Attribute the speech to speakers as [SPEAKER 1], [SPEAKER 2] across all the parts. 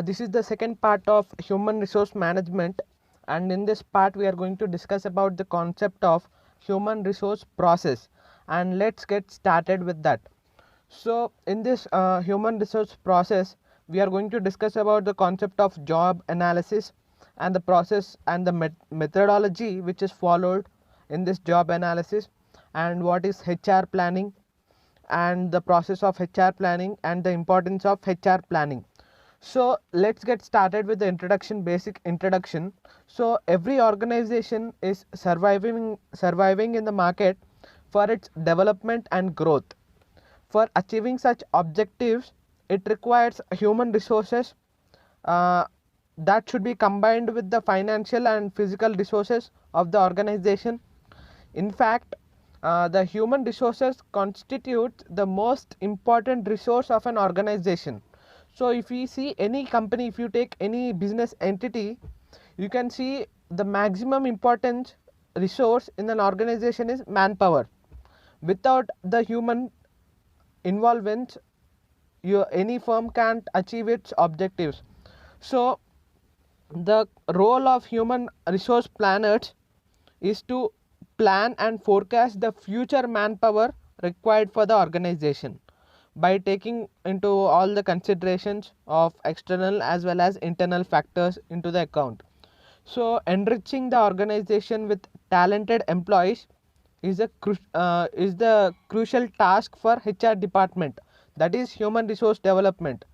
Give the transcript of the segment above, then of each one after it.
[SPEAKER 1] This is the second part of human resource management, and in this part we are going to discuss about the concept of human resource process. And let's get started with that. So in this human resource process, we are going to discuss about the concept of job analysis and the process and the methodology which is followed in this job analysis, and what is HR planning and the process of HR planning and the importance of HR planning. So let's get started with the basic introduction. So every organization is surviving in the market for its development and growth. For achieving such objectives, it requires human resources uh, that should be combined with the financial and physical resources of the organization. In fact, the human resources constitute the most important resource of an organization. So if we see any company, if you take any business entity, you can see the maximum important resource in an organization is manpower. Without the human involvement, any firm can't achieve its objectives. So the role of human resource planners is to plan and forecast the future manpower required for the organization by taking into all the considerations of external as well as internal factors into the account. So enriching the organization with talented employees is the crucial task for HR department, that is human resource development.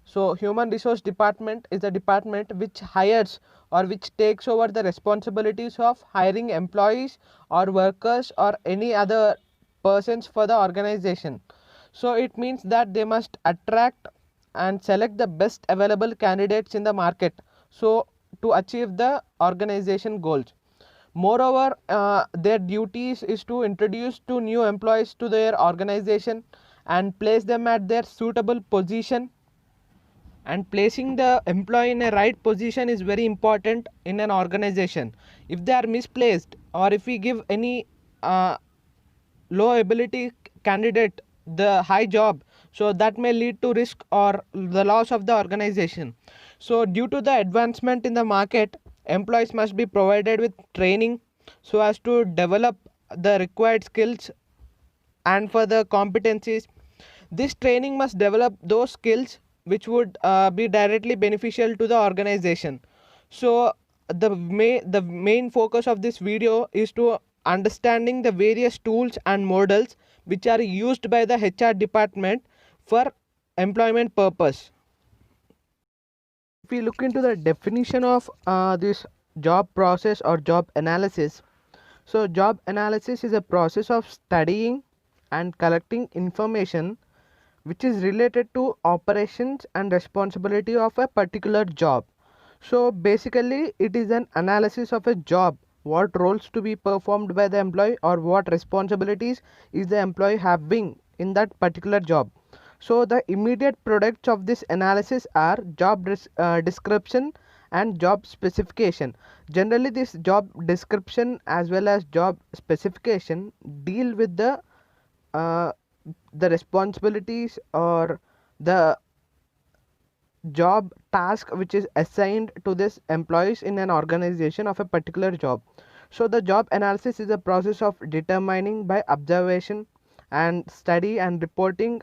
[SPEAKER 1] So human resource department is the department which hires or which takes over the responsibilities of hiring employees or workers or any other persons for the organization. So it means that they must attract and select the best available candidates in the market, so to achieve the organization goals. Moreover, their duties is to introduce two new employees to their organization and place them at their suitable position. And placing the employee in a right position is very important in an organization. If they are misplaced, or if we give any low ability candidate the high job, so that may lead to risk or the loss of the organization. So due to the advancement in the market, employees must be provided with training so as to develop the required skills and for the competencies. This training must develop those skills which would be directly beneficial to the organization. So the main focus of this video is to understanding the various tools and models which are used by the HR department for employment purpose. If we look into the definition of this job process or job analysis, so job analysis is a process of studying and collecting information which is related to operations and responsibility of a particular job. So basically it is an analysis of a job, what roles to be performed by the employee or what responsibilities is the employee having in that particular job. So the immediate products of this analysis are job description and job specification. Generally this job description as well as job specification deal with uh, the responsibilities or the job task which is assigned to this employees in an organization of a particular job. So the job analysis is a process of determining by observation and study and reporting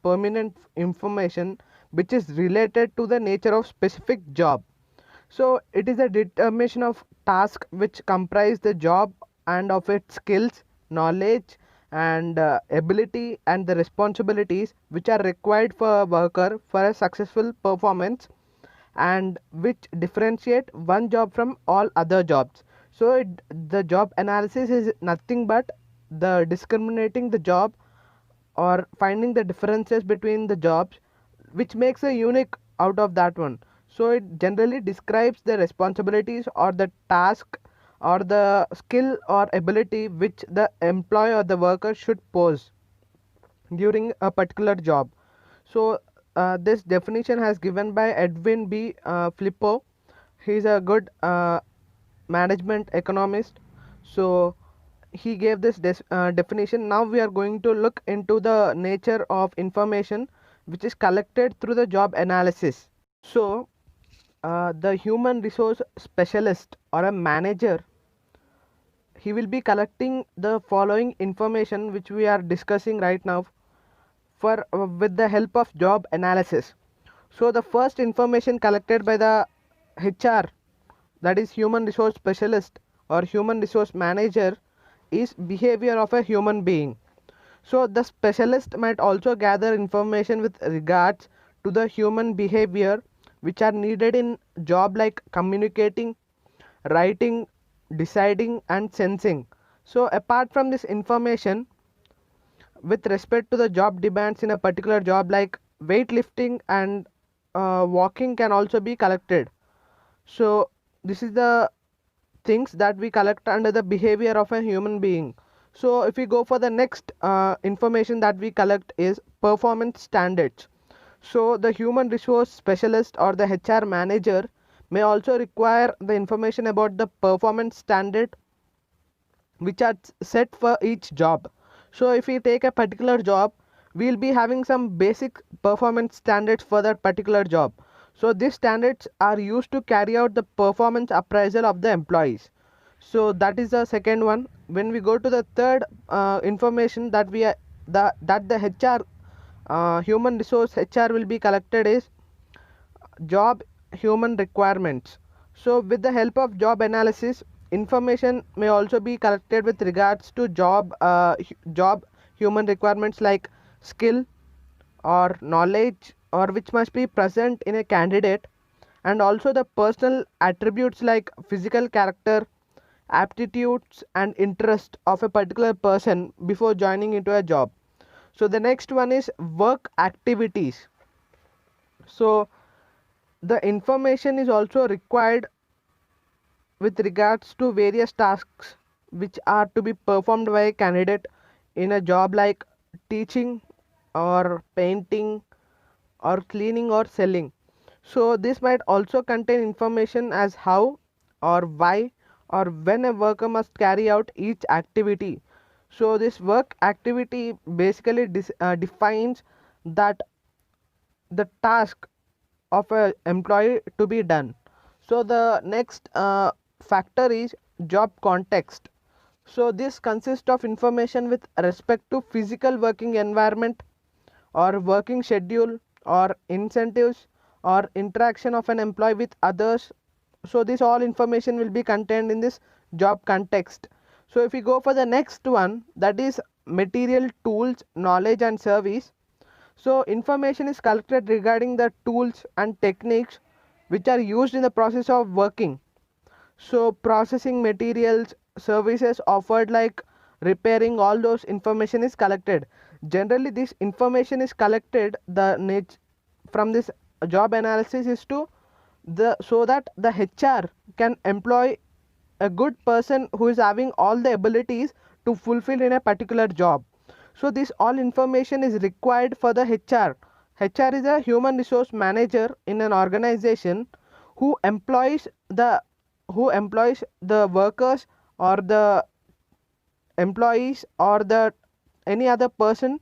[SPEAKER 1] permanent information which is related to the nature of specific job. So it is a determination of task which comprise the job and of its skills, knowledge and ability and the responsibilities which are required for a worker for a successful performance, and which differentiate one job from all other jobs. So the job analysis is nothing but the discriminating the job or finding the differences between the jobs which makes a unique out of that one. So it generally describes the responsibilities or the task or the skill or ability which the employee or the worker should pose during a particular job. So this definition has given by Edwin B. Flippo. He is a good management economist. So he gave this definition. Now we are going to look into the nature of information which is collected through the job analysis. So the human resource specialist or a manager, he will be collecting the following information which we are discussing right now for with the help of job analysis. So the first information collected by the HR, that is human resource specialist or human resource manager, is behavior of a human being. So the specialist might also gather information with regards to the human behavior which are needed in job, like communicating, writing, deciding and sensing. So apart from this information with respect to the job demands in a particular job, like weightlifting and walking can also be collected. So this is the things that we collect under the behavior of a human being. So if we go for the next information that we collect is performance standards. So the human resource specialist or the HR manager may also require the information about the performance standard which are set for each job. So if we take a particular job, we'll be having some basic performance standards for that particular job. So these standards are used to carry out the performance appraisal of the employees. So that is the second one. When we go to the third information that we are that the HR human resource HR will be collected is job human requirements. So with the help of job analysis, information may also be collected with regards to job human requirements like skill or knowledge or which must be present in a candidate, and also the personal attributes like physical character, aptitudes and interest of a particular person before joining into a job. So the next one is work activities. So the information is also required with regards to various tasks which are to be performed by a candidate in a job, like teaching or painting or cleaning or selling. So this might also contain information as how or why or when a worker must carry out each activity. So this work activity basically defines that the task of a employee to be done. So the next factor is job context. So this consists of information with respect to physical working environment or working schedule or incentives or interaction of an employee with others. So this all information will be contained in this job context. So if we go for the next one, that is material, tools, knowledge and service. So information is collected regarding the tools and techniques which are used in the process of working. So processing materials, services offered like repairing, all those information is collected. Generally this information is collected from this job analysis is to the so that the HR can employ a good person who is having all the abilities to fulfill in a particular job. So this all information is required for the HR. HR is a human resource manager in an organization who employs the workers or the employees or the any other person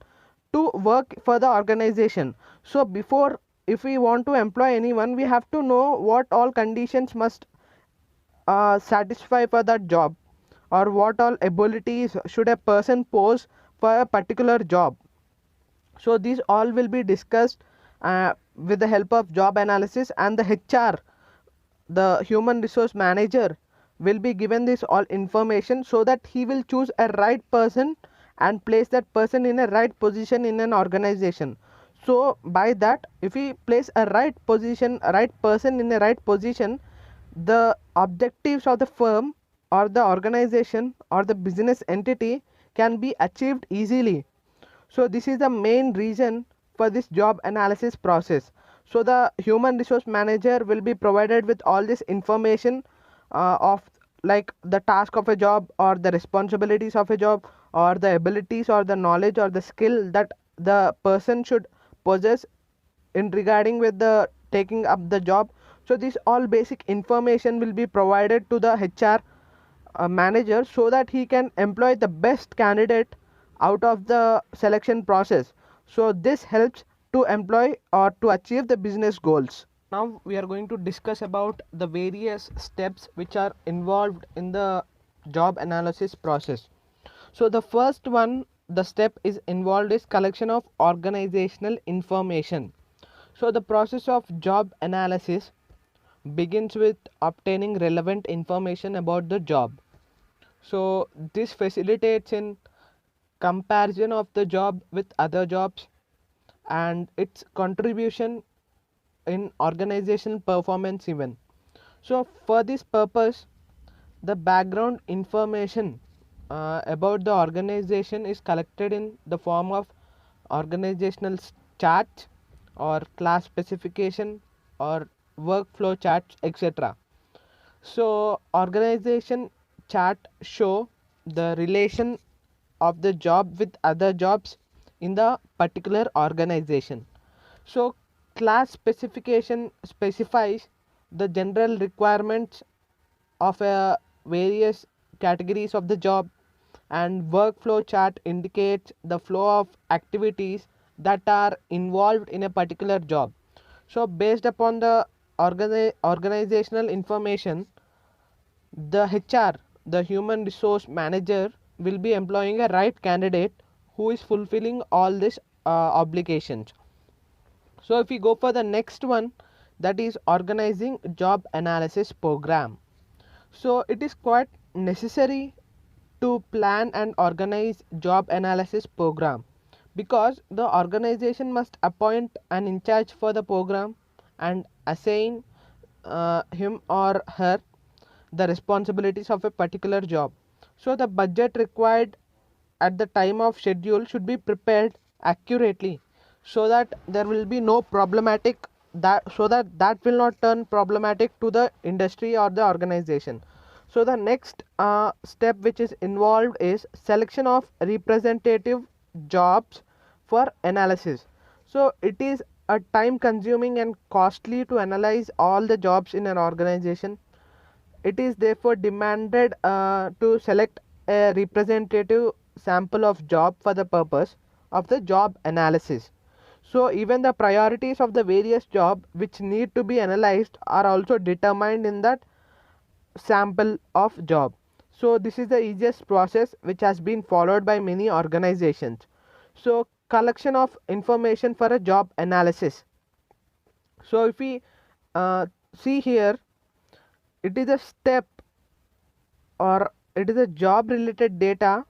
[SPEAKER 1] to work for the organization. So before, if we want to employ anyone, we have to know what all conditions must satisfy for that job, or what all abilities should a person pose for a particular job. So these all will be discussed with the help of job analysis, and the HR, the human resource manager, will be given this all information so that he will choose a right person and place that person in a right position in an organization. So by that, if we place a right person in a right position, the objectives of the firm or the organization or the business entity can be achieved easily. So this is the main reason for this job analysis process. So the human resource manager will be provided with all this information of like the task of a job or the responsibilities of a job or the abilities or the knowledge or the skill that the person should possess in regarding with the taking up the job. So this all basic information will be provided to the HR manager so that he can employ the best candidate out of the selection process. So this helps to employ or to achieve the business goals. Now we are going to discuss about the various steps which are involved in the job analysis process. So the first one, the step is involved is collection of organizational information. So the process of job analysis begins with obtaining relevant information about the job. So this facilitates in comparison of the job with other jobs and its contribution in organizational performance even. So for this purpose, the background information about the organization is collected in the form of organizational charts or class specification or workflow charts, etc. So organization chart show the relation of the job with other jobs in the particular organization. So class specification specifies the general requirements of a various categories of the job, and workflow chart indicates the flow of activities that are involved in a particular job. So based upon the organizational information, the HR, the human resource manager, will be employing a right candidate who is fulfilling all these obligations. So if we go for the next one, that is organizing job analysis program. So it is quite necessary to plan and organize job analysis program, because the organization must appoint an in charge for the program and assign him or her the responsibilities of a particular job. So the budget required at the time of schedule should be prepared accurately, so that there will be no problematic, that will not turn problematic to the industry or the organization. So the next step which is involved is selection of representative jobs for analysis. So it is a time consuming and costly to analyze all the jobs in an organization. It is therefore demanded to select a representative sample of job for the purpose of the job analysis. So even the priorities of the various job which need to be analyzed are also determined in that sample of job. So this is the easiest process which has been followed by many organizations. So collection of information for a job analysis. So if we see here, it is a step, or it is a job related data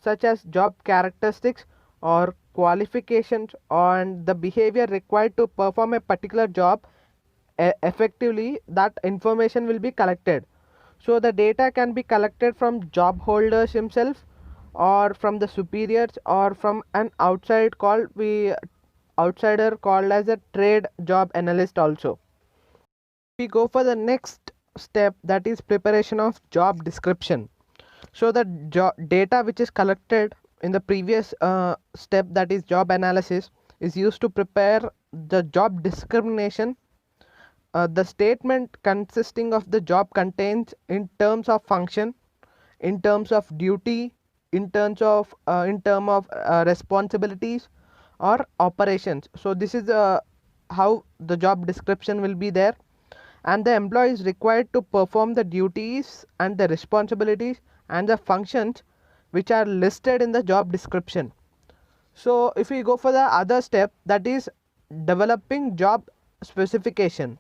[SPEAKER 1] such as job characteristics or qualifications and the behavior required to perform a particular job effectively. That information will be collected. So the data can be collected from job holders himself, or from the superiors, or from an outsider called as a trade job analyst also. We go for the next step, that is preparation of job description. So the data which is collected in the previous step, that is job analysis, is used to prepare the job discrimination. The statement consisting of the job contains in terms of function, in terms of duty, in terms of responsibilities or operations. So this is how the job description will be there, and the employee is required to perform the duties and the responsibilities and the functions which are listed in the job description. So if we go for the other step, that is developing job specification.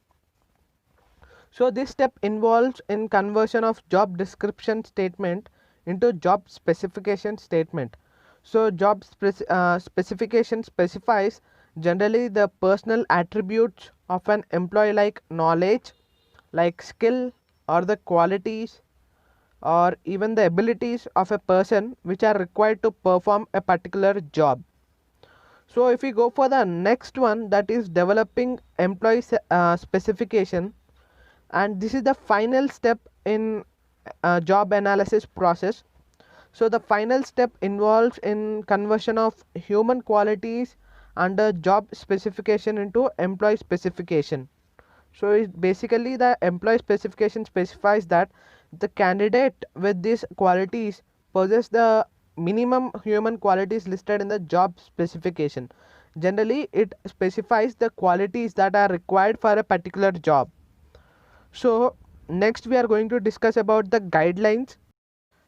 [SPEAKER 1] So this step involves in conversion of job description statement into job specification statement. So job specification specifies generally the personal attributes of an employee, like knowledge, like skill, or the qualities, or even the abilities of a person which are required to perform a particular job. So if we go for the next one, that is developing employee specification, and this is the final step in job analysis process. So the final step involves in conversion of human qualities under job specification into employee specification. So it basically, the employee specification specifies that the candidate with these qualities possess the minimum human qualities listed in the job specification. Generally, it specifies the qualities that are required for a particular job. So next we are going to discuss about the guidelines.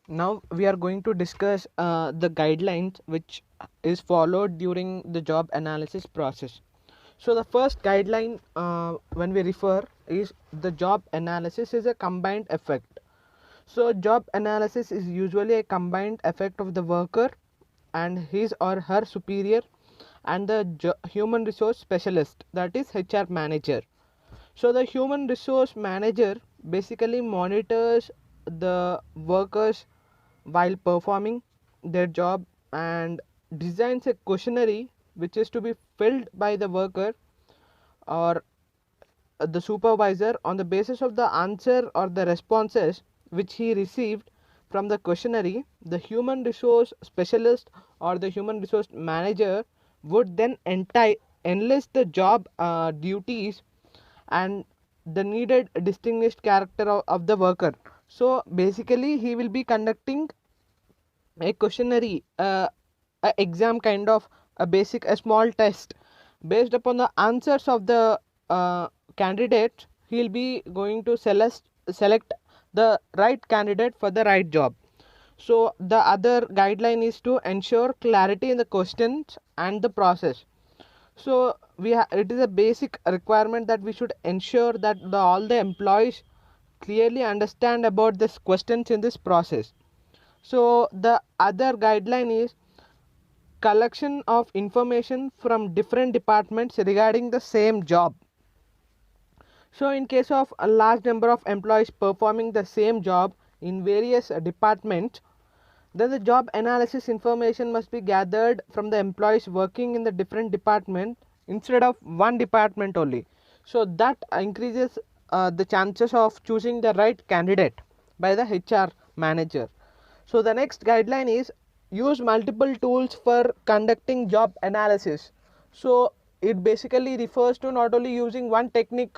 [SPEAKER 1] Now we are going to discuss the guidelines which is followed during the job analysis process. So the first guideline when we refer is the job analysis is a combined effect. So job analysis is usually a combined effect of the worker and his or her superior and the human resource specialist, that is HR manager. So the human resource manager basically monitors the workers while performing their job and designs a questionnaire which is to be filled by the worker or the supervisor. On the basis of the answer or the responses which he received from the questionnaire, the human resource specialist or the human resource manager would then enlist the job duties and the needed distinguished character of the worker. So basically he will be conducting a questionnaire, a exam kind of a small test. Based upon the answers of the candidate, he'll be going to select the right candidate for the right job. So the other guideline is to ensure clarity in the questions and the process. So it is a basic requirement that we should ensure that all the employees clearly understand about this questions in this process. So the other guideline is collection of information from different departments regarding the same job. So in case of a large number of employees performing the same job in various departments, then the job analysis information must be gathered from the employees working in the different department instead of one department only. So that increases the chances of choosing the right candidate by the HR manager. So the next guideline is use multiple tools for conducting job analysis. So it basically refers to not only using one technique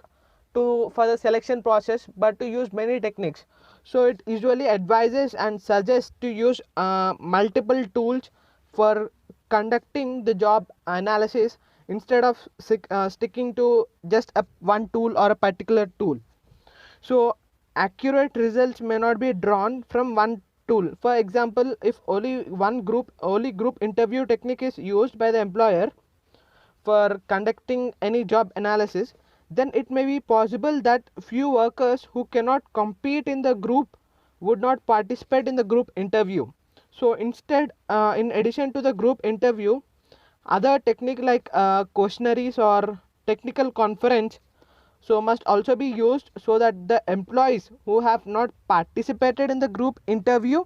[SPEAKER 1] for the selection process but to use many techniques. So it usually advises and suggests to use multiple tools for conducting the job analysis instead of sticking to just one tool or a particular tool. So accurate results may not be drawn from one tool. For example, if only group interview technique is used by the employer for conducting any job analysis, then it may be possible that few workers who cannot compete in the group would not participate in the group interview. So instead, in addition to the group interview, other technique like questionnaires or technical conference so must also be used so that the employees who have not participated in the group interview,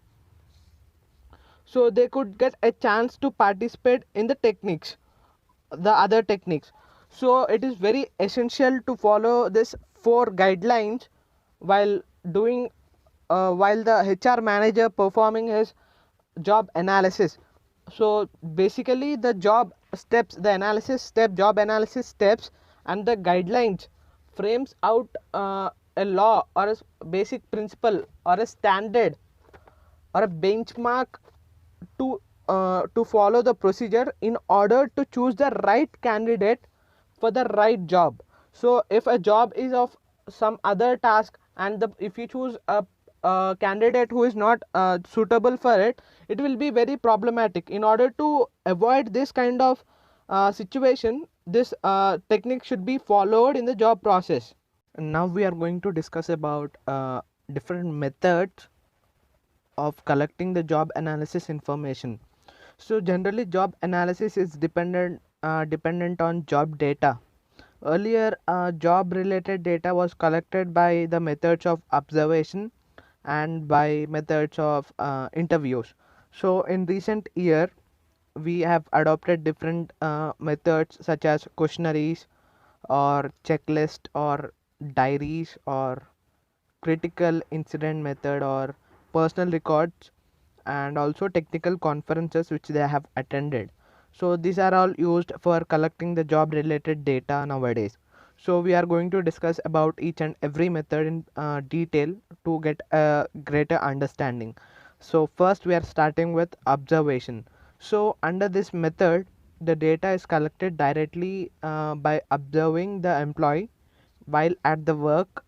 [SPEAKER 1] so they could get a chance to participate in the other techniques. So it is very essential to follow this 4 guidelines while doing while the HR manager performing his job analysis. So basically the job job analysis steps and the guidelines frames out a law or a basic principle or a standard or a benchmark to follow the procedure in order to choose the right candidate for the right job. So if a job is of some other task and if you choose a candidate who is not suitable for it, it will be very problematic. In order to avoid this kind of situation, this technique should be followed in the job process. Now we are going to discuss about different methods of collecting the job analysis information. So generally job analysis is dependent on job data. Earlier job related data was collected by the methods of observation and by methods of interviews. So in recent year we have adopted different methods such as questionnaires or checklist or diaries or critical incident method or personal records and also technical conferences which they have attended. So these are all used for collecting the job related data nowadays. So we are going to discuss about each and every method in detail to get a greater understanding. So first we are starting with observation. So under this method the data is collected directly by observing the employee while at the work,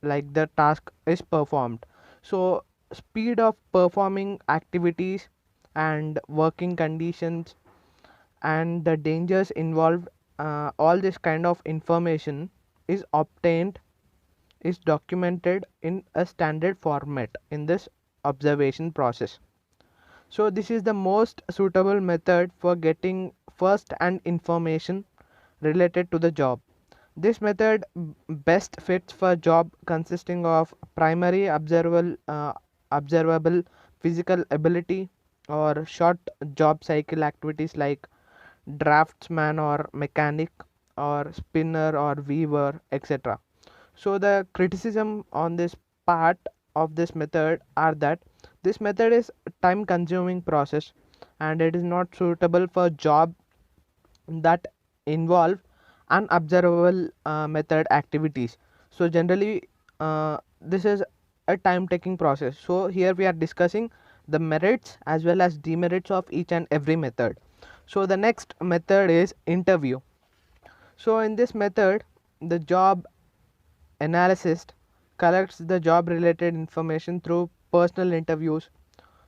[SPEAKER 1] like the task is performed. So speed of performing activities and working conditions and the dangers involved, all this kind of information is obtained, is documented in a standard format in this observation process. So this is the most suitable method for getting first hand information related to the job. This method best fits for job consisting of primary observable physical ability or short job cycle activities like draftsman or mechanic or spinner or weaver, etc. So the criticism on this part of this method are that this method is time consuming process and it is not suitable for job that involve unobservable method activities. So generally this is a time taking process. So here we are discussing the merits as well as demerits of each and every method. So the next method is interview. So in this method, the job analyst collects the job related information through personal interviews.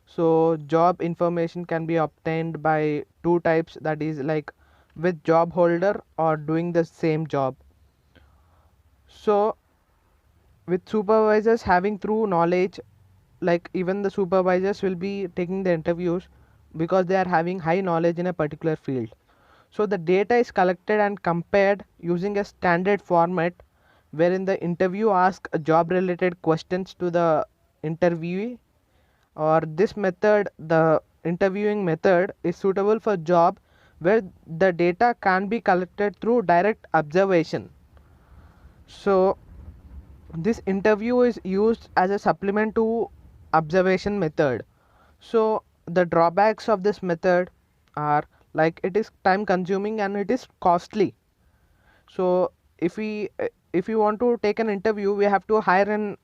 [SPEAKER 1] So job information can be obtained by two types, that is like with job holder or doing the same job. So with supervisors having through knowledge, like even the supervisors will be taking the interviews because they are having high knowledge in a particular field. So the data is collected and compared using a standard format wherein the interview asks job related questions to the interviewee. Or this method, the interviewing method, is suitable for job where the data can be collected through direct observation. So this interview is used as a supplement to observation method. So the drawbacks of this method are like it is time consuming and it is costly. So if we want to take an interview, we have to hire an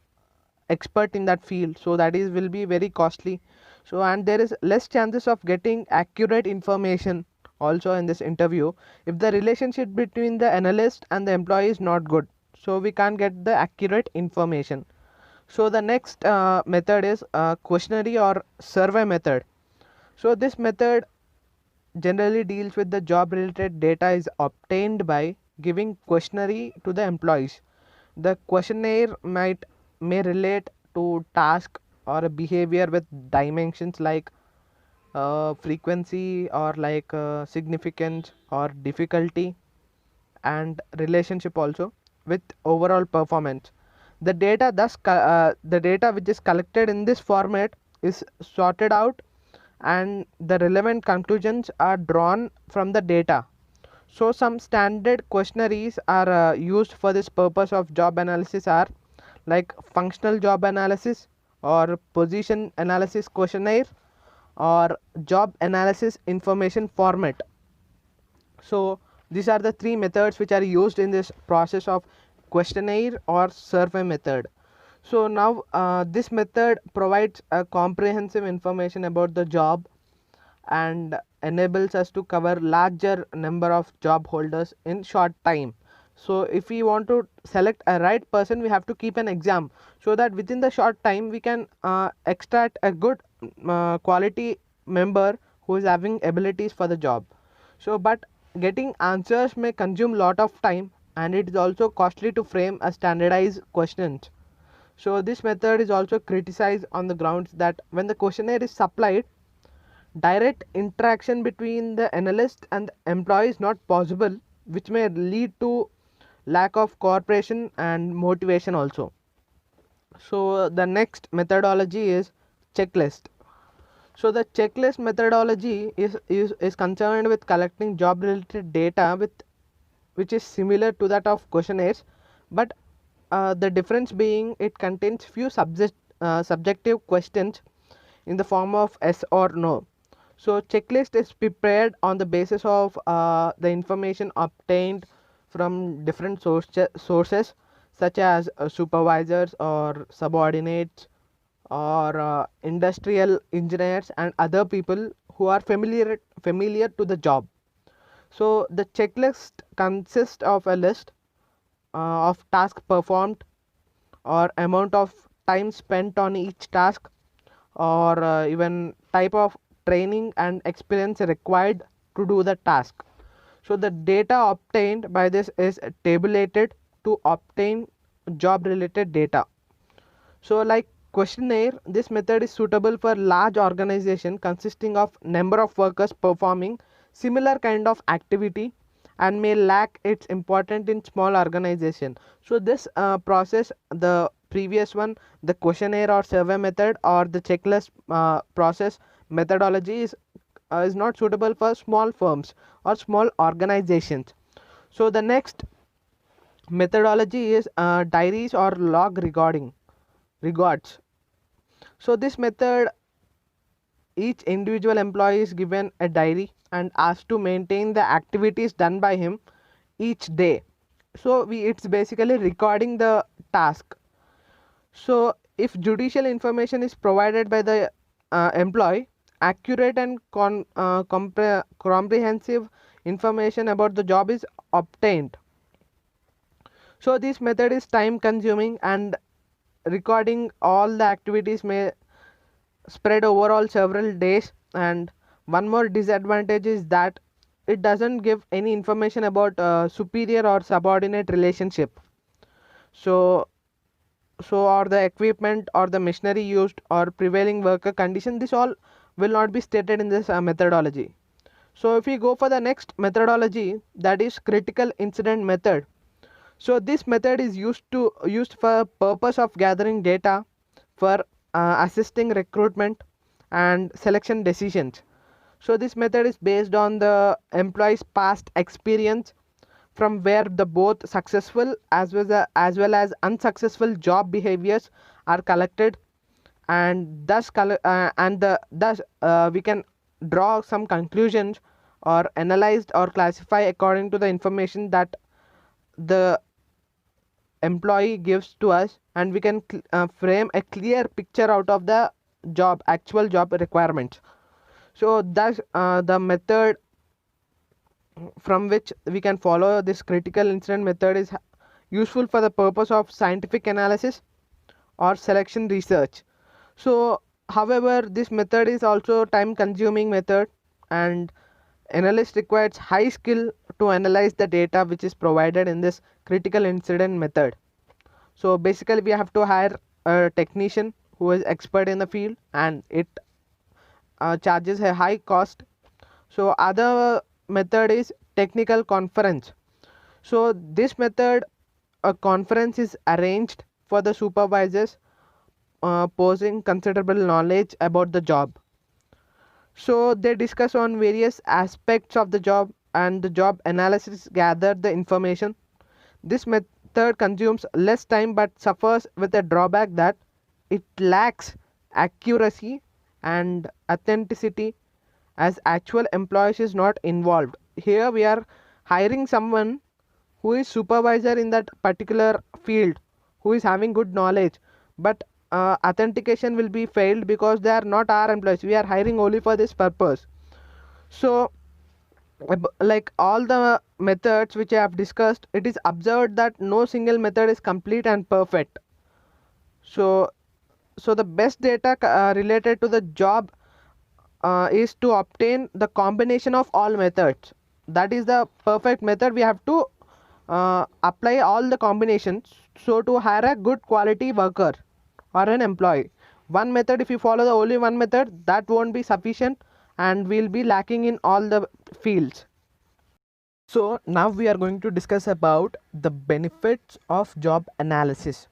[SPEAKER 1] expert in that field, so that is will be very costly. So and there is less chances of getting accurate information also in this interview if the relationship between the analyst and the employee is not good, so we can't get the accurate information. So the next method is questionnaire or survey method. So this method generally deals with the job related data is obtained by giving questionnaire to the employees. The questionnaire may relate to task or a behavior with dimensions like frequency or like significance or difficulty and relationship also with overall performance. The data the data which is collected in this format is sorted out and the relevant conclusions are drawn from the data. So some standard questionnaires are used for this purpose of job analysis are like functional job analysis or position analysis questionnaire or job analysis information format. So these are the three methods which are used in this process of questionnaire or survey method. So now this method provides a comprehensive information about the job and enables us to cover larger number of job holders in short time. So if we want to select a right person, we have to keep an exam so that within the short time we can extract a good quality member who is having abilities for the job. So but getting answers may consume lot of time and it is also costly to frame a standardized questions. So this method is also criticized on the grounds that when the questionnaire is supplied, direct interaction between the analyst and the employee is not possible, which may lead to lack of cooperation and motivation also. So the next methodology is checklist. So the checklist methodology is concerned with collecting job related data with which is similar to that of questionnaires, but the difference being it contains few subjective questions in the form of yes or no. So checklist is prepared on the basis of the information obtained from different sources such as supervisors or subordinates or industrial engineers and other people who are familiar to the job. So the checklist consists of a list of tasks performed, or amount of time spent on each task, or even type of training and experience required to do the task. So the data obtained by this is tabulated to obtain job related data. So like questionnaire, this method is suitable for large organization consisting of number of workers performing similar kind of activity, and may lack its important in small organization. So this process, the previous one, the questionnaire or survey method or the checklist process methodology is not suitable for small firms or small organizations. So the next methodology is diaries or log recording regards. So this method, each individual employee is given a diary and asked to maintain the activities done by him each day. So it's basically recording the task. So if judicial information is provided by the employee, accurate and comprehensive information about the job is obtained. So this method is time consuming, and recording all the activities may spread overall several days. And one more disadvantage is that it doesn't give any information about superior or subordinate relationship. So so or the equipment or the machinery used or prevailing worker condition, this all will not be stated in this methodology. So if we go for the next methodology, that is critical incident method. So this method is used for purpose of gathering data for assisting recruitment and selection decisions. So this method is based on the employee's past experience, from where the both successful as well as unsuccessful job behaviors are collected, and thus we can draw some conclusions, or analyzed or classify according to the information that the employee gives to us, and we can frame a clear picture out of the actual job requirements. So thus the method from which we can follow this critical incident method is useful for the purpose of scientific analysis or selection research. So however, this method is also time consuming method, and analyst requires high skill to analyze the data which is provided in this critical incident method. So basically we have to hire a technician who is expert in the field, and it charges a high cost. So other method is technical conference. So this method, a conference is arranged for the supervisors posing considerable knowledge about the job. So they discuss on various aspects of the job, and the job analysis gather the information. This method consumes less time but suffers with a drawback that it lacks accuracy and authenticity, as actual employees is not involved. Here we are hiring someone who is supervisor in that particular field, who is having good knowledge, but authentication will be failed because they are not our employees. We are hiring only for this purpose. So like all the methods which I have discussed, it is observed that no single method is complete and perfect. So so the best data related to the job is to obtain the combination of all methods. That is the perfect method. We have to apply all the combinations, so to hire a good quality worker or an employee. One method, if you follow the only one method, that won't be sufficient, and we'll be lacking in all the fields. So now we are going to discuss about the benefits of job analysis.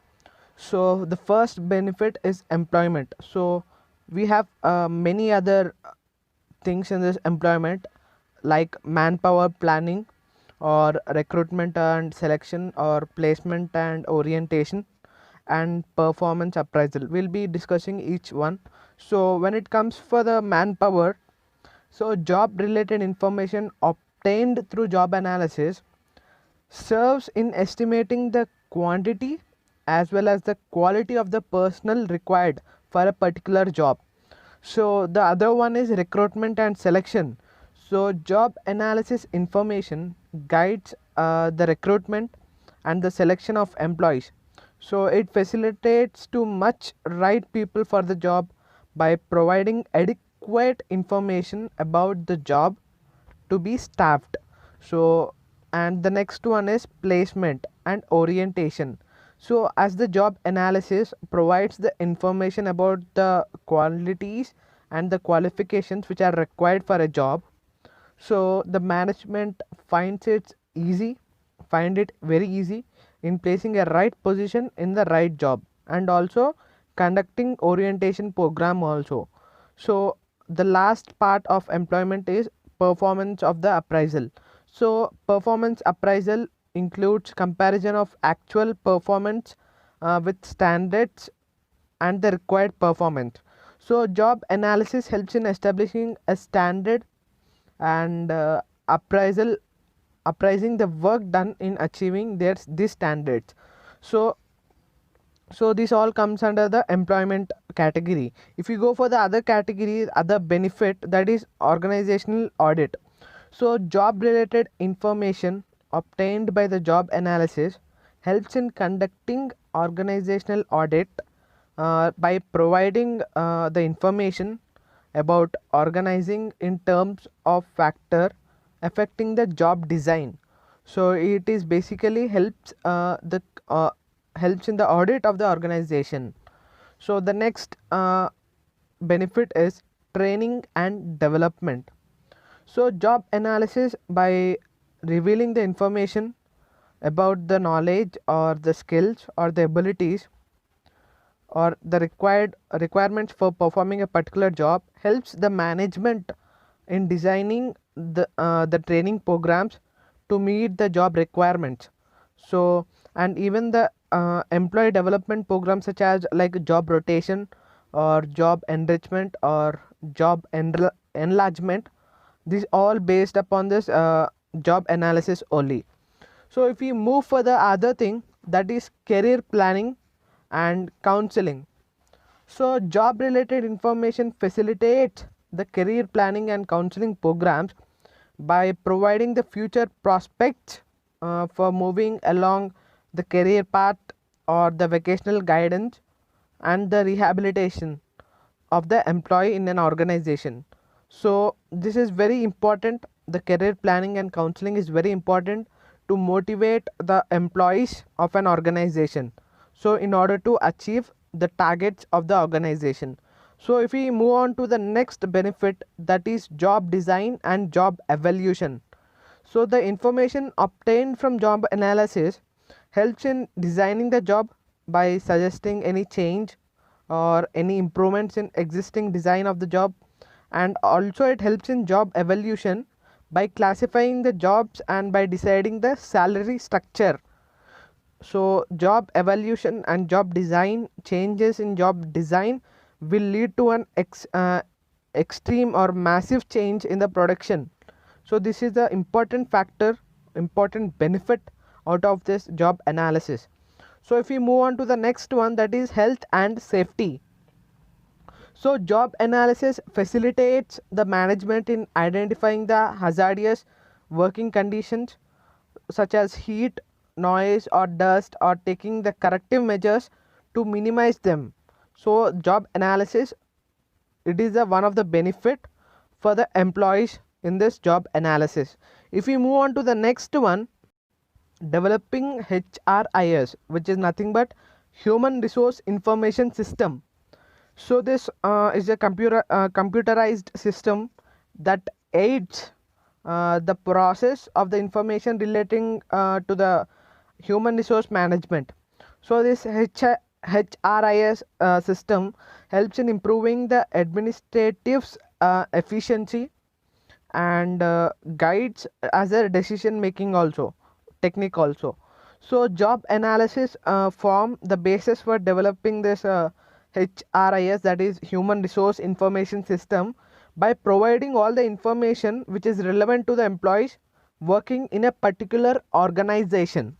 [SPEAKER 1] So the first benefit is employment. So we have many other things in this employment, like manpower planning, or recruitment and selection, or placement and orientation, and performance appraisal. We'll be discussing each one. So when it comes for the manpower, so job related information obtained through job analysis serves in estimating the quantity as well as the quality of the personnel required for a particular job. So the other one is recruitment and selection. So job analysis information guides the recruitment and the selection of employees. So it facilitates to much right people for the job by providing adequate information about the job to be staffed. So and the next one is placement and orientation. So as the job analysis provides the information about the qualities and the qualifications which are required for a job, so the management find it very easy in placing a right position in the right job, and also conducting orientation program also. So the last part of employment is performance of the appraisal. So performance appraisal includes comparison of actual performance with standards and the required performance. So job analysis helps in establishing a standard and appraising the work done in achieving these standards. So this all comes under the employment category. If you go for the other category, other benefit, that is organizational audit. So job related information obtained by the job analysis helps in conducting organizational audit by providing the information about organizing in terms of factor affecting the job design. So it is basically helps in the audit of the organization. So the next benefit is training and development. So job analysis by revealing the information about the knowledge or the skills or the abilities or the requirements for performing a particular job helps the management in designing the training programs to meet the job requirements. So and even the employee development programs such as like job rotation or job enrichment or enlargement, these all based upon this job analysis only. So if we move for the other thing, that is career planning and counseling. So job related information facilitates the career planning and counseling programs by providing the future prospects for moving along the career path or the vocational guidance and the rehabilitation of the employee in an organization. So this is very important. The career planning and counseling is very important to motivate the employees of an organization, so in order to achieve the targets of the organization. So if we move on to the next benefit, that is job design and job evaluation. So the information obtained from job analysis helps in designing the job by suggesting any change or any improvements in existing design of the job, and also it helps in job evaluation by classifying the jobs and by deciding the salary structure. So job evaluation and job design, changes in job design will lead to an extreme or massive change in the production. So this is the important factor, important benefit out of this job analysis. So if we move on to the next one, that is health and safety. So job analysis facilitates the management in identifying the hazardous working conditions such as heat, noise or dust, or taking the corrective measures to minimize them. So job analysis, it is one of the benefit for the employees in this job analysis. If we move on to the next one, developing HRIS, which is nothing but human resource information system. So this is a computerized system that aids the process of the information relating to the human resource management. So this HRIS system helps in improving the administrative's efficiency and guides as a decision making also technique also. So job analysis form the basis for developing this HRIS, that is human resource information system, by providing all the information which is relevant to the employees working in a particular organization.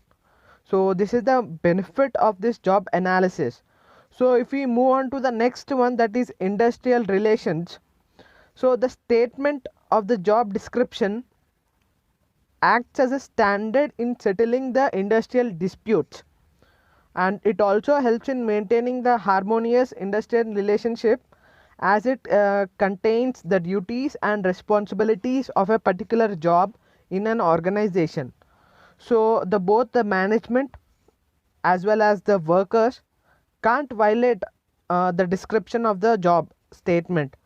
[SPEAKER 1] So this is the benefit of this job analysis. So if we move on to the next one, that is industrial relations. So the statement of the job description acts as a standard in settling the industrial disputes, and it also helps in maintaining the harmonious industrial relationship as it contains the duties and responsibilities of a particular job in an organization. So the both the management as well as the workers can't violate the description of the job statement,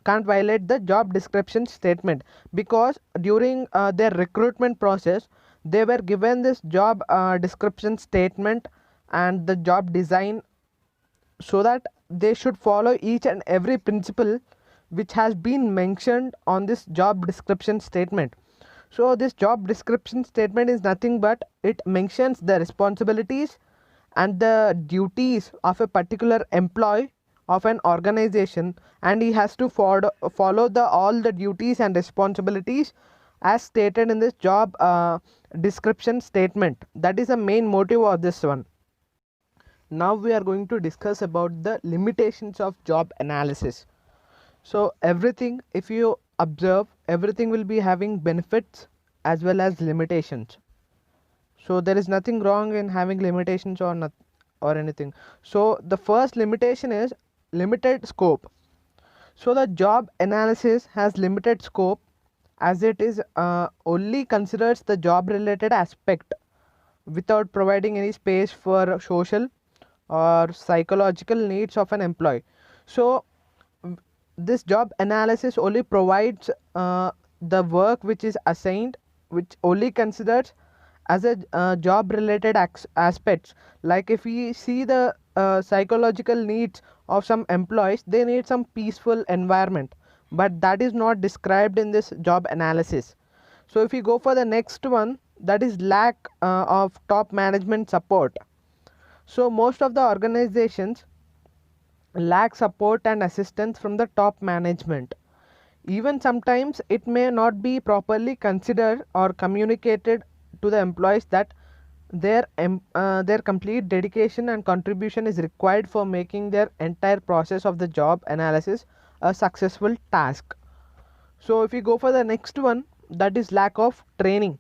[SPEAKER 1] can't violate the job description statement, because during their recruitment process they were given this job description statement and the job design, so that they should follow each and every principle which has been mentioned on this job description statement. So this job description statement is nothing but it mentions the responsibilities and the duties of a particular employee of an organization, and he has to follow the all the duties and responsibilities as stated in this job description statement. That is the main motive of this one. Now we are going to discuss about the limitations of job analysis. So everything, if you observe, everything will be having benefits as well as limitations. So there is nothing wrong in having limitations or not or anything. So the first limitation is limited scope. So the job analysis has limited scope as it is only considers the job related aspect without providing any space for social or psychological needs of an employee. So this job analysis only provides the work which is assigned, which only considers as a job related aspects. Like if we see the psychological needs of some employees, they need some peaceful environment, but that is not described in this job analysis. So if we go for the next one, that is lack of top management support. So most of the organizations lack support and assistance from the top management. Even sometimes it may not be properly considered or communicated to the employees that their complete dedication and contribution is required for making their entire process of the job analysis a successful task. So if we go for the next one, that is lack of training.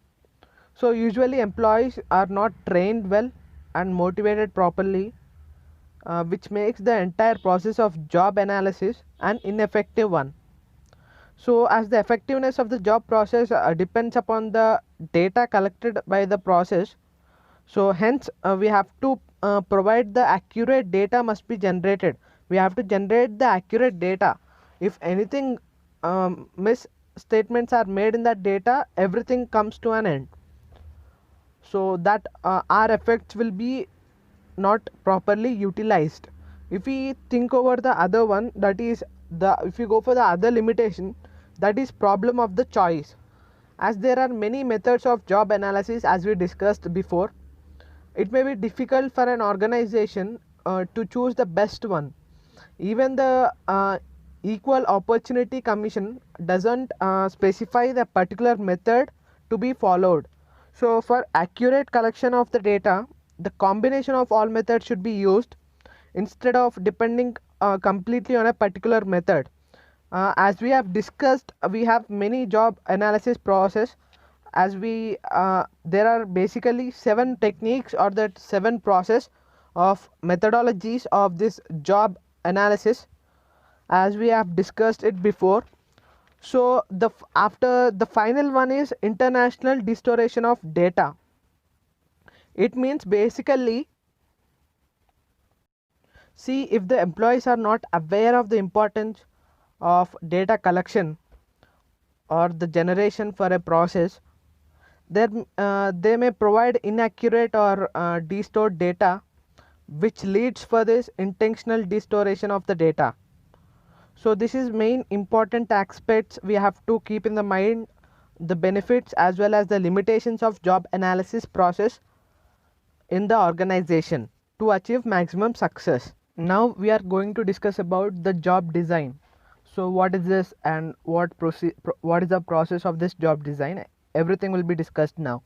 [SPEAKER 1] So usually employees are not trained well and motivated properly, which makes the entire process of job analysis an ineffective one. So as the effectiveness of the job process depends upon the data collected by the process, so hence we have to provide the accurate data must be generated. We have to generate the accurate data. If anything misstatements are made in that data, everything comes to an end, so that our effects will be not properly utilized. If we think over the other one, that is the, if we go for the other limitation, that is problem of the choice. As there are many methods of job analysis as we discussed before, it may be difficult for an organization to choose the best one. Even the equal opportunity commission doesn't specify the particular method to be followed. So for accurate collection of the data, the combination of all methods should be used instead of depending completely on a particular method. As we have discussed, we have many job analysis process. As we there are basically 7 techniques or that 7 process of methodologies of this job analysis, as we have discussed it before. So the after the final one is international distortion of data. It means basically, see, if the employees are not aware of the importance of data collection or the generation for a process, then they may provide inaccurate or distort data, which leads for this intentional distortion of the data. So this is main important aspects we have to keep in the mind, the benefits as well as the limitations of job analysis process in the organization to achieve maximum success. Now we are going to discuss about the job design. So what is this and what is the process of this job design? Everything will be discussed now.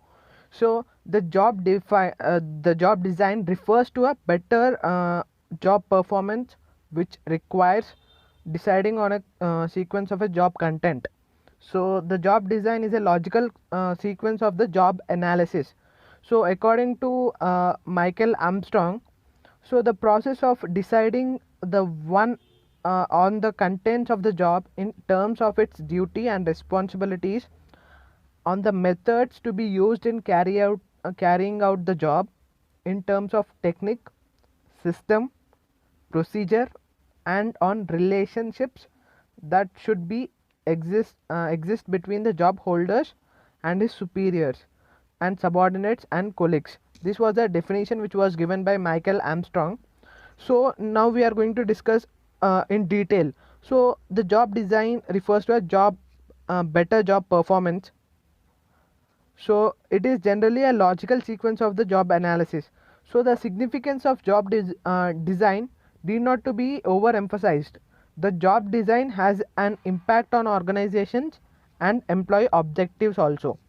[SPEAKER 1] So the job design refers to a better job performance which requires deciding on a sequence of a job content. So the job design is a logical sequence of the job analysis. So according to Michael Armstrong, so the process of deciding the one on the contents of the job in terms of its duty and responsibilities, on the methods to be used in carrying out the job in terms of technique, system, procedure, and on relationships that should be exist between the job holders and his superiors and subordinates and colleagues. This was the definition which was given by Michael Armstrong. So now we are going to discuss in detail. So the job design refers to a better job performance. So it is generally a logical sequence of the job analysis. So the significance of design need not to be overemphasized. The job design has an impact on organizations and employee objectives also.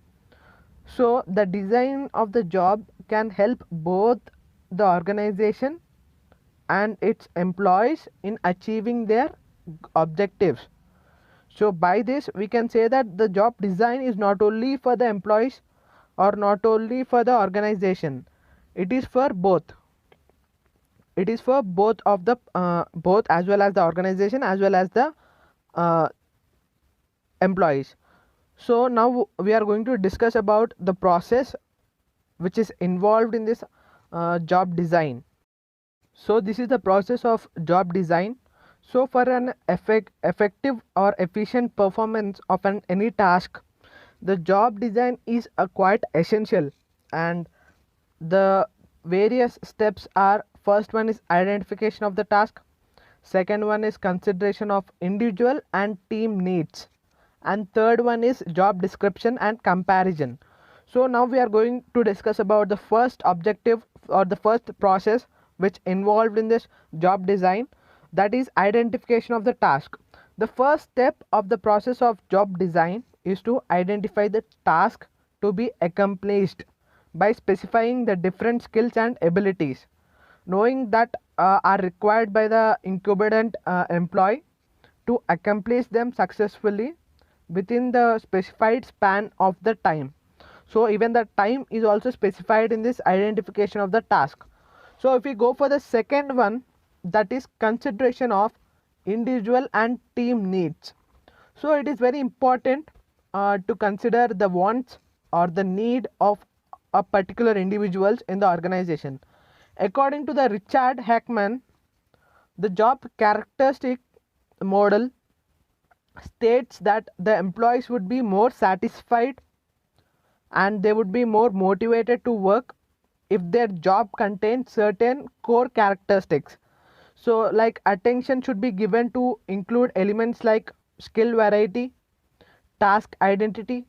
[SPEAKER 1] So the design of the job can help both the organization and its employees in achieving their objectives. So by this we can say that the job design is not only for the employees or not only for the organization, it is for both. It is for both of the both, as well as the organization as well as the uh, employees. So now we are going to discuss about the process which is involved in this job design. So this is the process of job design. So for an effective or efficient performance of any task, the job design is quite essential, and the various steps are: first one is identification of the task, second one is consideration of individual and team needs, and third one is job description and comparison. So now we are going to discuss about the first objective or the first process which involved in this job design, that is identification of the task. The first step of the process of job design is to identify the task to be accomplished by specifying the different skills and abilities, knowing that are required by the incumbent employee to accomplish them successfully within the specified span of the time. So even the time is also specified in this identification of the task. So if we go for the second one, that is consideration of individual and team needs. So it is very important to consider the wants or the need of a particular individuals in the organization. According to the Richard Hackman, the job characteristic model states that the employees would be more satisfied and they would be more motivated to work if their job contains certain core characteristics. So like attention should be given to include elements like skill variety, task identity,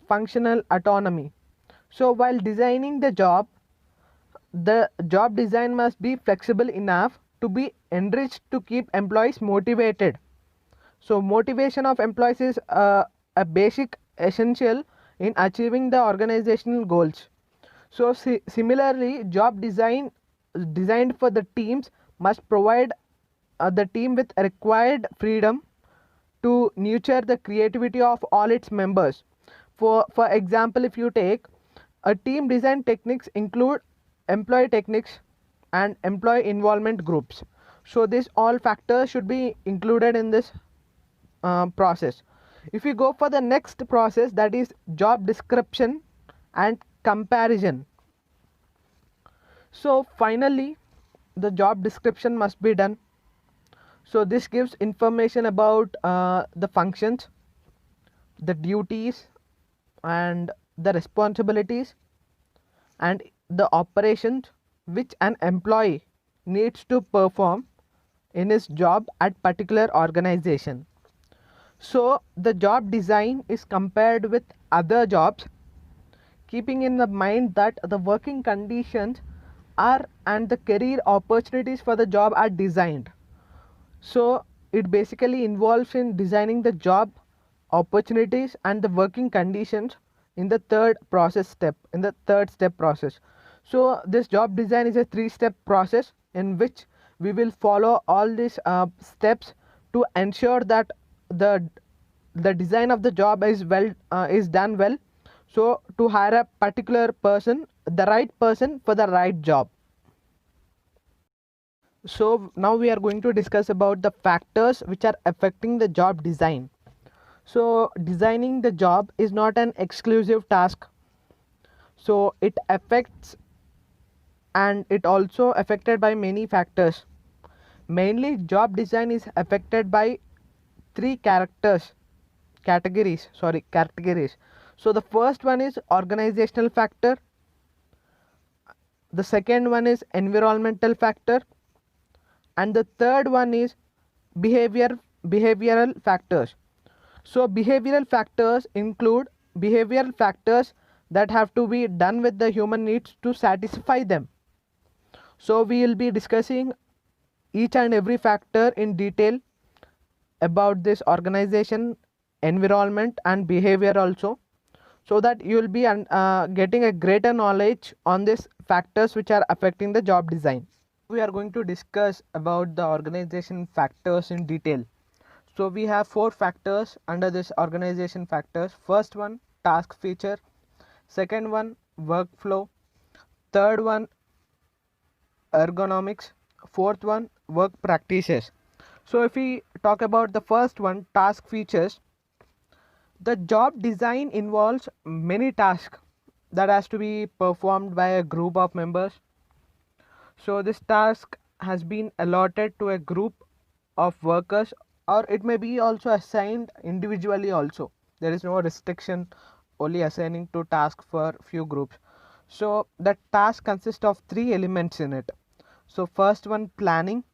[SPEAKER 1] functional autonomy. So while designing the job design must be flexible enough to be enriched to keep employees motivated. So motivation of employees is a basic essential in achieving the organizational goals. So similarly, job design designed for the teams must provide the team with required freedom to nurture the creativity of all its members. For example, if you take a team design techniques include employee techniques and employee involvement groups. So these all factors should be included in this process. If we go for the next process, that is job description and comparison. So finally the job description must be done. So this gives information about the functions, the duties, and the responsibilities and the operations which an employee needs to perform in his job at particular organization. So the job design is compared with other jobs, keeping in the mind that the working conditions are and the career opportunities for the job are designed. So it basically involves in designing the job opportunities and the working conditions in the third step process. So this job design is a 3-step process in which we will follow all these steps to ensure that the the design of the job is done well, so to hire a particular person, the right person for the right job. So now we are going to discuss about the factors which are affecting the job design. So designing the job is not an exclusive task, so it affects, and it also affected by many factors. Mainly job design is affected by three categories. So the first one is organizational factor, the second one is environmental factor, and the third one is behavioral factors. So behavioral factors include behavioral factors that have to be done with the human needs to satisfy them. So we will be discussing each and every factor in detail about this organization, environment and behavior also, so that you will be getting a greater knowledge on these factors which are affecting the job design. We are going to discuss about the organization factors in detail. So we have four factors under this organization factors. First one, task feature. Second one, workflow. Third one, ergonomics. Fourth one, work practices. So if we talk about the first one, task features, the job design involves many tasks that has to be performed by a group of members. So this task has been allotted to a group of workers, or it may be also assigned individually also. There is no restriction only assigning to task for few groups. So the task consists of three elements in it. So first one, planning,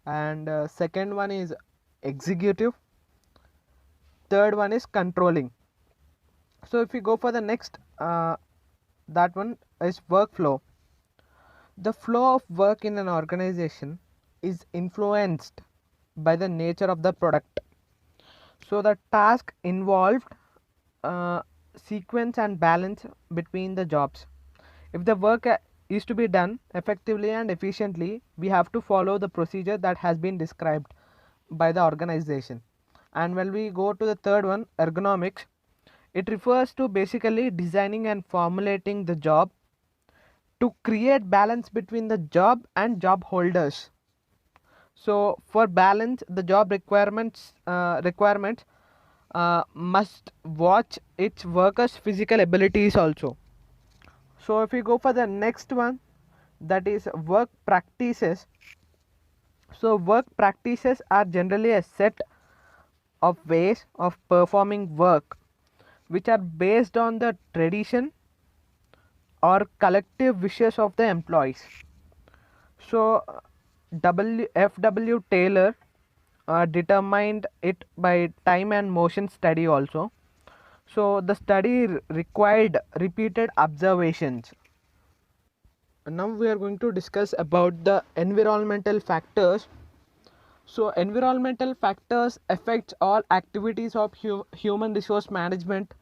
[SPEAKER 1] and second one is executive, third one is controlling. So if we go for the next, that one is workflow. The flow of work in an organization is influenced by the nature of the product. So the task involved sequence and balance between the jobs. If the work is to be done effectively and efficiently, we have to follow the procedure that has been described by the organization. And when we go to the third one, ergonomics, it refers to basically designing and formulating the job to create balance between the job and job holders. So for balance, the job requirements must watch its workers' physical abilities also. So if we go for the next one, that is work practices. So work practices are generally a set of ways of performing work which are based on the tradition or collective wishes of the employees. So F.W. Taylor determined it by time and motion study also. So the study required repeated observations. Now we are going to discuss about the environmental factors. So environmental factors affects all activities of human resource management.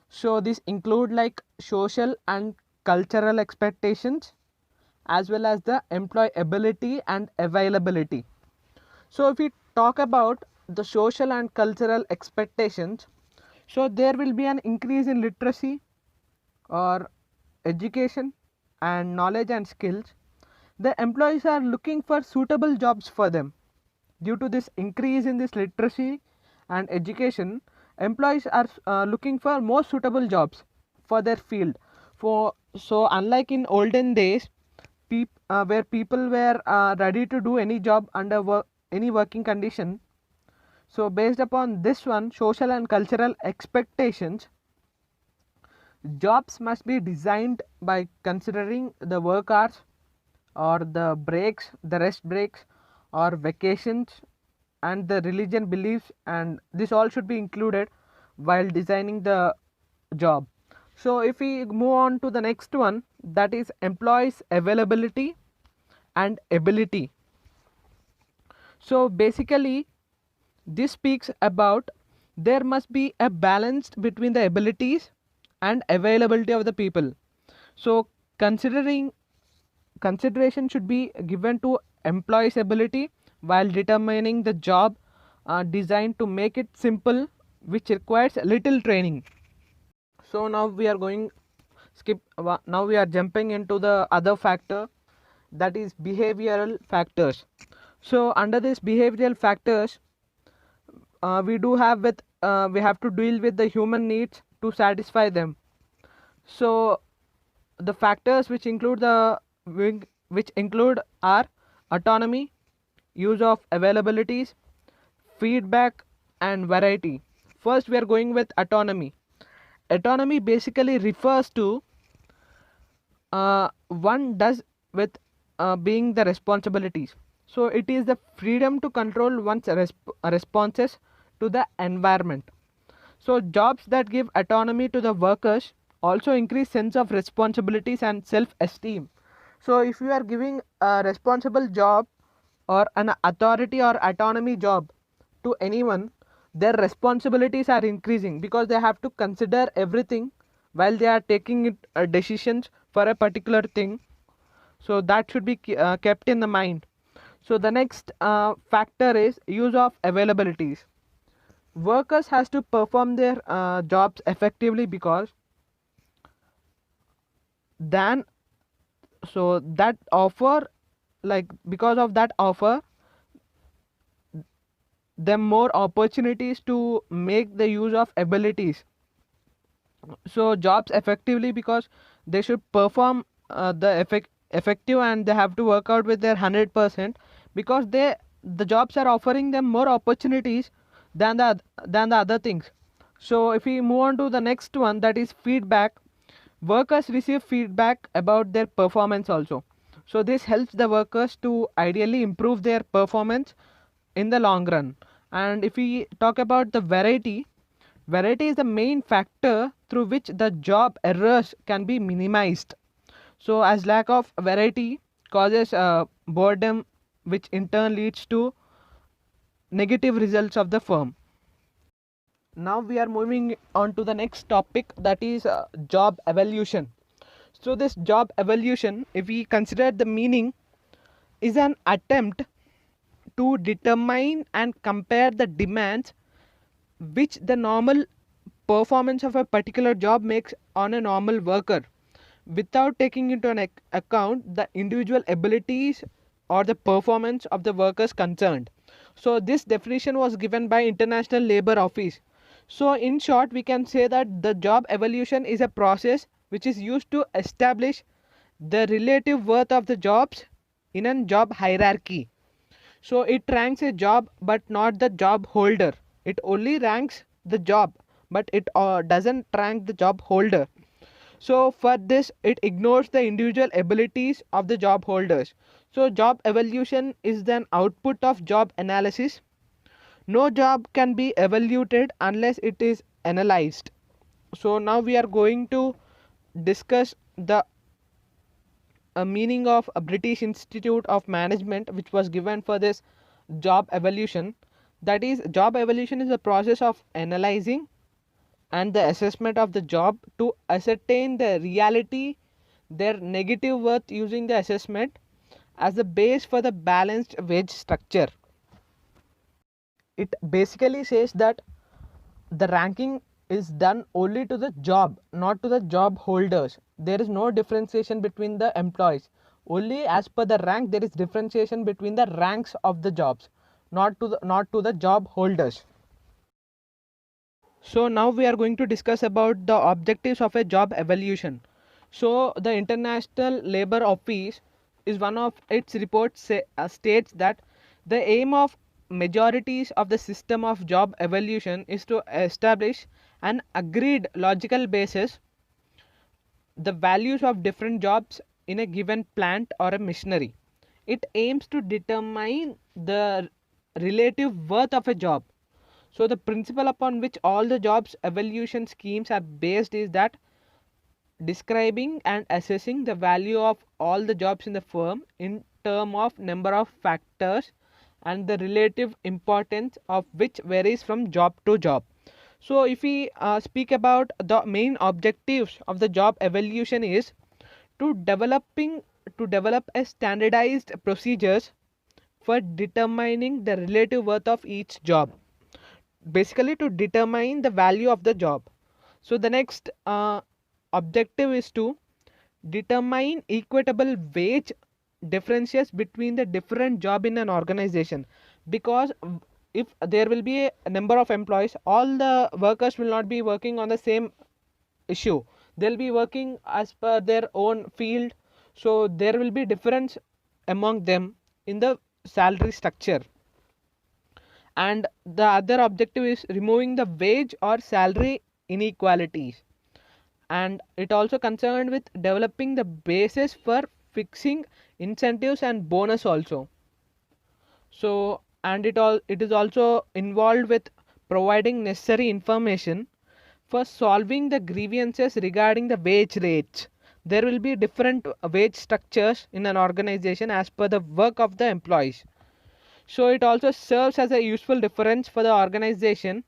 [SPEAKER 1] So this include like social and cultural expectations, as well as the employability and availability. So if we talk about the social and cultural expectations, so there will be an increase in literacy or education and knowledge and skills. The employees are looking for suitable jobs for them. Due to this increase in this literacy and education, employees are looking for more suitable jobs for their field. So unlike in olden days, where people were ready to do any job under any working condition. So based upon this one, social and cultural expectations, jobs must be designed by considering the work hours or the breaks, the rest breaks or vacations, and the religion beliefs, and this all should be included while designing the job. So if we move on to the next one, that is employees availability and ability. So basically this speaks about there must be a balance between the abilities and availability of the people. So consideration should be given to employees ability while determining the job designed to make it simple, which requires little training. So now we are going now we are jumping into the other factor, that is behavioral factors. So under these behavioral factors, we have to deal with the human needs to satisfy them. So the factors which include are autonomy, use of availabilities, feedback, and variety. First we are going with autonomy. Autonomy basically refers to one does with being the responsibilities. So it is the freedom to control one's responses to the environment. So jobs that give autonomy to the workers also increase sense of responsibilities and self-esteem. So if you are giving a responsible job or an authority or autonomy job to anyone, their responsibilities are increasing because they have to consider everything while they are taking decisions for a particular thing. So that should be kept in the mind. So the next factor is use of availabilities. Workers has to perform their jobs effectively because then so that offer because of that offer them more opportunities to make the use of abilities. So jobs effectively because they should perform effective, and they have to work out with their 100% because the jobs are offering them more opportunities than the other things. So if we move on to the next one, that is feedback. Workers receive feedback about their performance also. So this helps the workers to ideally improve their performance in the long run. And if we talk about the variety, variety is the main factor through which the job errors can be minimized. So as lack of variety causes boredom, which in turn leads to negative results of the firm. Now we are moving on to the next topic, that is job evolution. So this job evolution, if we consider the meaning, is an attempt to determine and compare the demands which the normal performance of a particular job makes on a normal worker without taking into an account the individual abilities or the performance of the workers concerned. So this definition was given by International Labour Office. So in short, we can say that the job evolution is a process which is used to establish the relative worth of the jobs in a job hierarchy. So it ranks a job but not the job holder. It only ranks the job, but it doesn't rank the job holder. So for this, it ignores the individual abilities of the job holders. So job evaluation is an output of job analysis. No job can be evaluated unless it is analyzed. So now we are going to discuss the meaning of a British Institute of Management, which was given for this job evolution. That is, job evolution is the process of analyzing and the assessment of the job to ascertain the reality, their negative worth, using the assessment as the base for the balanced wage structure. It basically says that the ranking is done only to the job, not to the job holders. There is no differentiation between the employees. Only as per the rank there is differentiation between the ranks of the jobs, not to the job holders. So now we are going to discuss about the objectives of a job evolution. So the International Labour Office is one of its reports states that the aim of majorities of the system of job evolution is to establish an agreed logical basis the values of different jobs in a given plant or a machinery. It aims to determine the relative worth of a job. So the principle upon which all the jobs evaluation schemes are based is that describing and assessing the value of all the jobs in the firm in term of number of factors and the relative importance of which varies from job to job. So if we speak about the main objectives of the job evaluation is to develop a standardized procedures for determining the relative worth of each job, basically to determine the value of the job. So the next objective is to determine equitable wage differentials between the different job in an organization, because if there will be a number of employees, all the workers will not be working on the same issue. They'll be working as per their own field, so there will be difference among them in the salary structure. And the other objective is removing the wage or salary inequalities, and it also concerned with developing the basis for fixing incentives and bonus also. So, and it is also involved with providing necessary information for solving the grievances regarding the wage rates. There will be different wage structures in an organization as per the work of the employees. So it also serves as a useful reference for the organization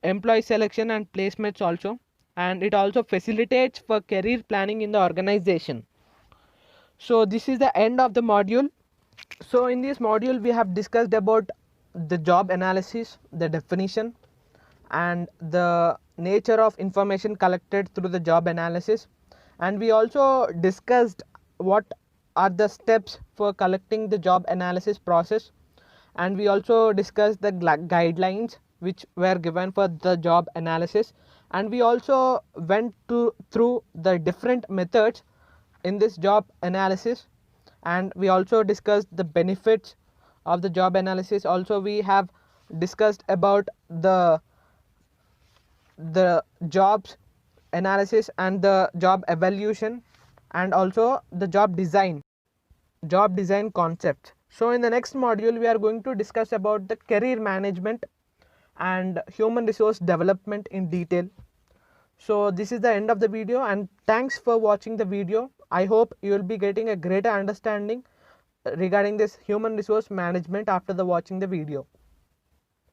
[SPEAKER 1] employee selection and placements also, and it also facilitates for career planning in the organization. So this is the end of the module. So in this module we have discussed about the job analysis, the definition, and the nature of information collected through the job analysis, and we also discussed what are the steps for collecting the job analysis process, and we also discussed the guidelines which were given for the job analysis, and we also went through the different methods in this job analysis, and we also discussed the benefits of the job analysis. Also we have discussed about the jobs analysis and the job evaluation, and also the job design concepts. So in the next module we are going to discuss about the career management and human resource development in detail. So this is the end of the video, and thanks for watching the video. I hope you will be getting a greater understanding regarding this human resource management after the watching the video.